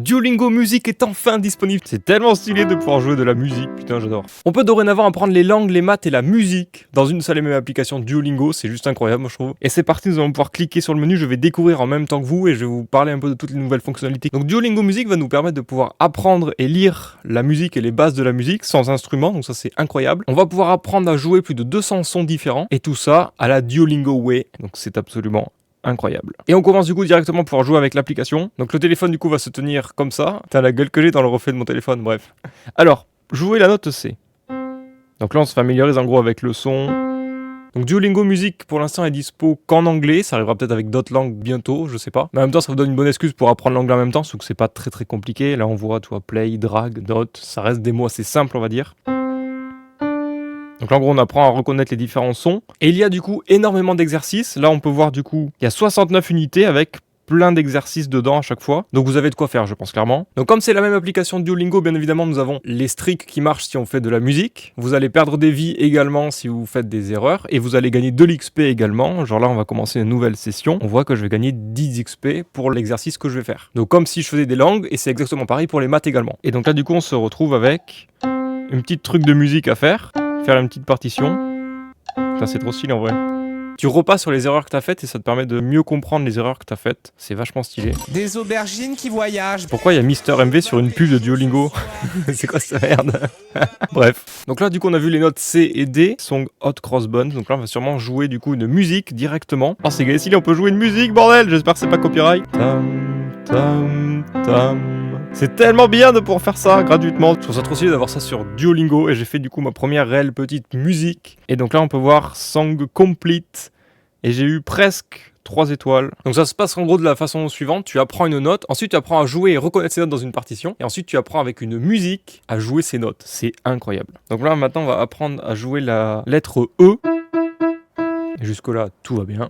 Duolingo Music est enfin disponible. C'est tellement stylé de pouvoir jouer de la musique, putain j'adore. On peut dorénavant apprendre les langues, les maths et la musique dans une seule et même application Duolingo, c'est juste incroyable moi je trouve. Et c'est parti, nous allons pouvoir cliquer sur le menu, je vais découvrir en même temps que vous et je vais vous parler un peu de toutes les nouvelles fonctionnalités. Donc Duolingo Music va nous permettre de pouvoir apprendre et lire la musique et les bases de la musique sans instrument, donc ça c'est incroyable. On va pouvoir apprendre à jouer plus de 200 sons différents et tout ça à la Duolingo Way, donc c'est absolument incroyable. Et on commence du coup directement pour jouer avec l'application. Donc le téléphone du coup va se tenir comme ça. Putain la gueule que j'ai dans le reflet de mon téléphone, bref. Alors, jouer la note C. Donc là on se familiarise en gros avec le son. Donc Duolingo Music pour l'instant est dispo qu'en anglais, ça arrivera peut-être avec d'autres langues bientôt, je sais pas. Mais en même temps ça vous donne une bonne excuse pour apprendre l'anglais en même temps, sauf que c'est pas très compliqué. Là on voit, tu vois, play, drag, note, ça reste des mots assez simples on va dire. Donc là en gros on apprend à reconnaître les différents sons. Et il y a du coup énormément d'exercices. Là on peut voir du coup, il y a 69 unités avec plein d'exercices dedans à chaque fois. Donc vous avez de quoi faire je pense clairement. Donc comme c'est la même application Duolingo, bien évidemment nous avons les streaks qui marchent si on fait de la musique. Vous allez perdre des vies également si vous faites des erreurs. Et vous allez gagner de l'XP également. Genre là on va commencer une nouvelle session. On voit que je vais gagner 10 XP pour l'exercice que je vais faire. Donc comme si je faisais des langues et c'est exactement pareil pour les maths également. Et donc là du coup on se retrouve avec une petite truc de musique à faire une petite partition. Putain, c'est trop stylé en vrai. Tu repasses sur les erreurs que t'as faites et ça te permet de mieux comprendre les erreurs que t'as faites. C'est vachement stylé. Des aubergines qui voyagent. Pourquoi il y a Mister MV sur une pub de Duolingo? C'est quoi cette merde? Bref. Donc là du coup on a vu les notes C et D, Song Hot Cross Buns. Donc là on va sûrement jouer du coup une musique directement. Oh c'est gay, on peut jouer une musique bordel. J'espère que c'est pas copyright. Tam tam tam. C'est tellement bien de pouvoir faire ça gratuitement. Je trouve ça trop stylé d'avoir ça sur Duolingo et j'ai fait du coup ma première réelle petite musique. Et donc là on peut voir Song Complete et j'ai eu presque 3 étoiles. Donc ça se passe en gros de la façon suivante, tu apprends une note, ensuite tu apprends à jouer et reconnaître ces notes dans une partition, et ensuite tu apprends avec une musique à jouer ces notes. C'est incroyable. Donc là maintenant on va apprendre à jouer la lettre E. Et jusque là tout va bien.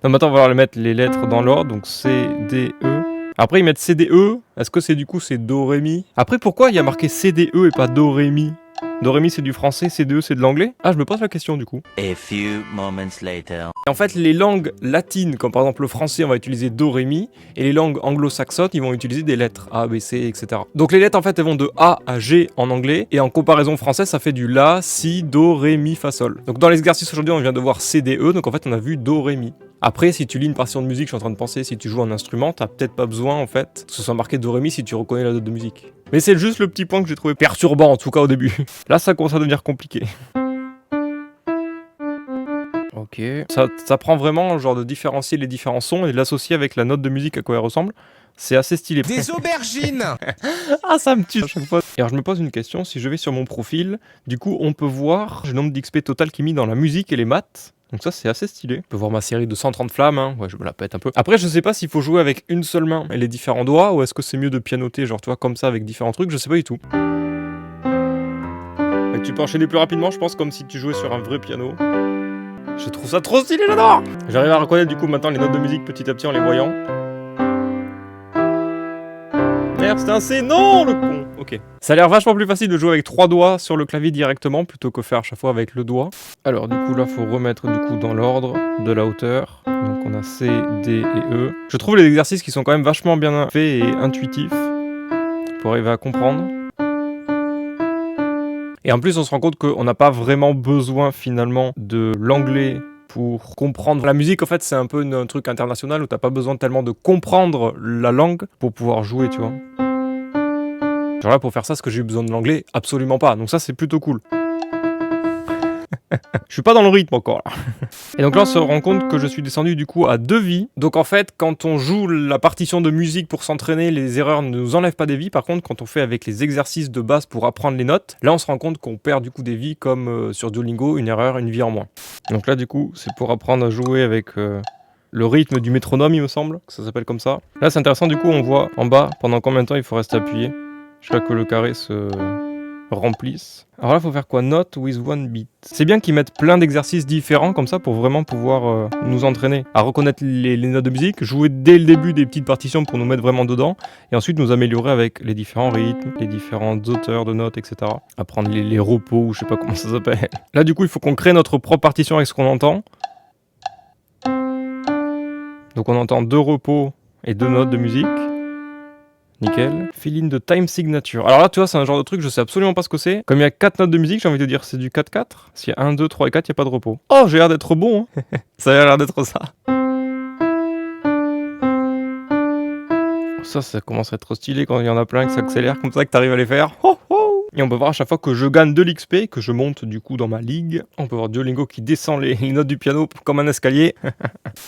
Donc maintenant on va mettre les lettres dans l'ordre, donc C, D, E. Après ils mettent C, D, E, est-ce que c'est du coup c'est Do, Ré, Mi? Après pourquoi il y a marqué C, D, E et pas Do, Ré, Mi? Do, Ré, Mi c'est du français, C, D, E c'est de l'anglais? Ah je me pose la question du coup. A few moments later. Et en fait les langues latines, comme par exemple le français on va utiliser Do, Ré, Mi, et les langues anglo-saxonnes ils vont utiliser des lettres A, B, C, etc. Donc les lettres en fait elles vont de A à G en anglais, et en comparaison française ça fait du La, Si, Do, Ré, Mi, Fa, Sol. Donc dans l'exercice aujourd'hui on vient de voir C, D, E, donc en fait on a vu Do, Ré, Mi. Après, si tu lis une partition de musique, je suis en train de penser, si tu joues un instrument, t'as peut-être pas besoin en fait que ce soit marqué Do, Ré, Mi si tu reconnais la note de musique. Mais c'est juste le petit point que j'ai trouvé perturbant, en tout cas au début. Là, ça commence à devenir compliqué. Ok. Ça prend vraiment genre de différencier les différents sons et de l'associer avec la note de musique à quoi elle ressemble. C'est assez stylé. Des aubergines. Ah, ça me tue à chaque fois. Et alors, je me pose une question. Si je vais sur mon profil, du coup, on peut voir le nombre d'XP total qui est mis dans la musique et les maths. Donc ça, c'est assez stylé. On peut voir ma série de 130 flammes. Hein. Ouais, je me la pète un peu. Après, je sais pas s'il faut jouer avec une seule main et les différents doigts, ou est-ce que c'est mieux de pianoter, genre, tu vois, comme ça, avec différents trucs. Je sais pas du tout. Et tu peux enchaîner plus rapidement, je pense, comme si tu jouais sur un vrai piano. Je trouve ça trop stylé, j'adore. J'arrive à reconnaître, du coup, maintenant, les notes de musique petit à petit en les voyant. Merde, c'était un C, non, le con. Ok. Ça a l'air vachement plus facile de jouer avec 3 doigts sur le clavier directement plutôt que faire à chaque fois avec le doigt. Alors du coup là faut remettre du coup dans l'ordre de la hauteur. Donc on a C, D et E. Je trouve les exercices qui sont quand même vachement bien faits et intuitifs pour arriver à comprendre. Et en plus on se rend compte qu'on n'a pas vraiment besoin finalement de l'anglais pour comprendre la musique. En fait c'est un peu un truc international où t'as pas besoin tellement de comprendre la langue pour pouvoir jouer, tu vois. Genre là pour faire ça, est-ce que j'ai eu besoin de l'anglais? Absolument pas, donc ça c'est plutôt cool. Je suis pas dans le rythme encore là. Et donc là on se rend compte que je suis descendu du coup à 2 vies. Donc en fait quand on joue la partition de musique pour s'entraîner, les erreurs ne nous enlèvent pas des vies. Par contre quand on fait avec les exercices de base pour apprendre les notes, là on se rend compte qu'on perd du coup des vies comme sur Duolingo, une erreur, une vie en moins. Donc là du coup c'est pour apprendre à jouer avec le rythme du métronome il me semble, que ça s'appelle comme ça. Là c'est intéressant du coup on voit en bas pendant combien de temps il faut rester appuyé jusqu'à que le carré se remplisse. Alors là, il faut faire quoi? Note with one beat. C'est bien qu'ils mettent plein d'exercices différents comme ça pour vraiment pouvoir nous entraîner à reconnaître les notes de musique, jouer dès le début des petites partitions pour nous mettre vraiment dedans, et ensuite nous améliorer avec les différents rythmes, les différentes hauteurs de notes, etc. Apprendre les repos, ou je sais pas comment ça s'appelle. Là, du coup, il faut qu'on crée notre propre partition avec ce qu'on entend. Donc on entend 2 repos et 2 notes de musique. Nickel. Fill in de time signature. Alors là, tu vois, c'est un genre de truc, je sais absolument pas ce que c'est. Comme il y a 4 notes de musique, j'ai envie de dire c'est du 4-4. S'il y a 1, 2, 3 et 4, il n'y a pas de repos. Oh, j'ai l'air d'être bon. Hein. Ça a l'air d'être ça. Ça commence à être stylé quand il y en a plein, que ça accélère comme ça, que t'arrives à les faire. Ho, ho. Et on peut voir à chaque fois que je gagne de l'XP, que je monte du coup dans ma ligue. On peut voir Duolingo qui descend les notes du piano comme un escalier.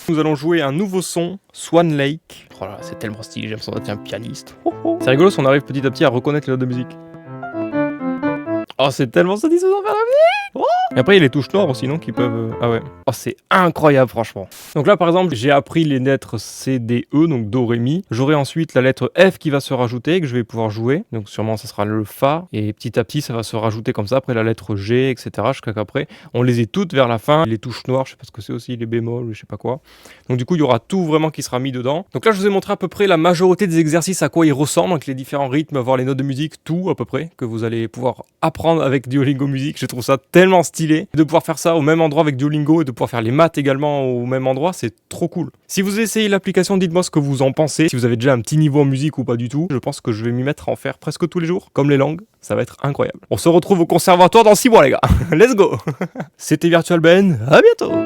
Nous allons jouer un nouveau son, Swan Lake. Oh là, c'est tellement stylé, j'ai l'impression d'être un pianiste. Ho, ho. C'est rigolo si on arrive petit à petit à reconnaître les notes de musique. Oh, c'est tellement satisfaisant faire la musique. Oh. Et après, il y a les touches noires aussi, non, qui peuvent... Ah ouais. Oh, c'est incroyable, franchement. Donc là, par exemple, j'ai appris les lettres C, D, E, donc Do, Ré, Mi. J'aurai ensuite la lettre F qui va se rajouter, que je vais pouvoir jouer. Donc sûrement, ça sera le Fa. Et petit à petit, ça va se rajouter comme ça. Après, la lettre G, etc. Jusqu'à qu'après, on les ait toutes vers la fin. Les touches noires, je sais pas ce que c'est aussi, les bémols, je sais pas quoi. Donc du coup, il y aura tout vraiment qui sera mis dedans. Donc là, je vous ai montré à peu près la majorité des exercices, à quoi ils ressemblent, avec les différents rythmes, voir les notes de musique, tout à peu près, que vous allez pouvoir apprendre avec Duolingo Music. Je trouve ça tellement stylé de pouvoir faire ça au même endroit avec Duolingo et de pouvoir faire les maths également au même endroit, c'est trop cool. Si vous essayez l'application, dites-moi ce que vous en pensez. Si vous avez déjà un petit niveau en musique ou pas du tout, je pense que je vais m'y mettre à en faire presque tous les jours, comme les langues. Ça va être incroyable. On se retrouve au conservatoire dans 6 mois les gars. Let's go. C'était Virtual Ben, à bientôt.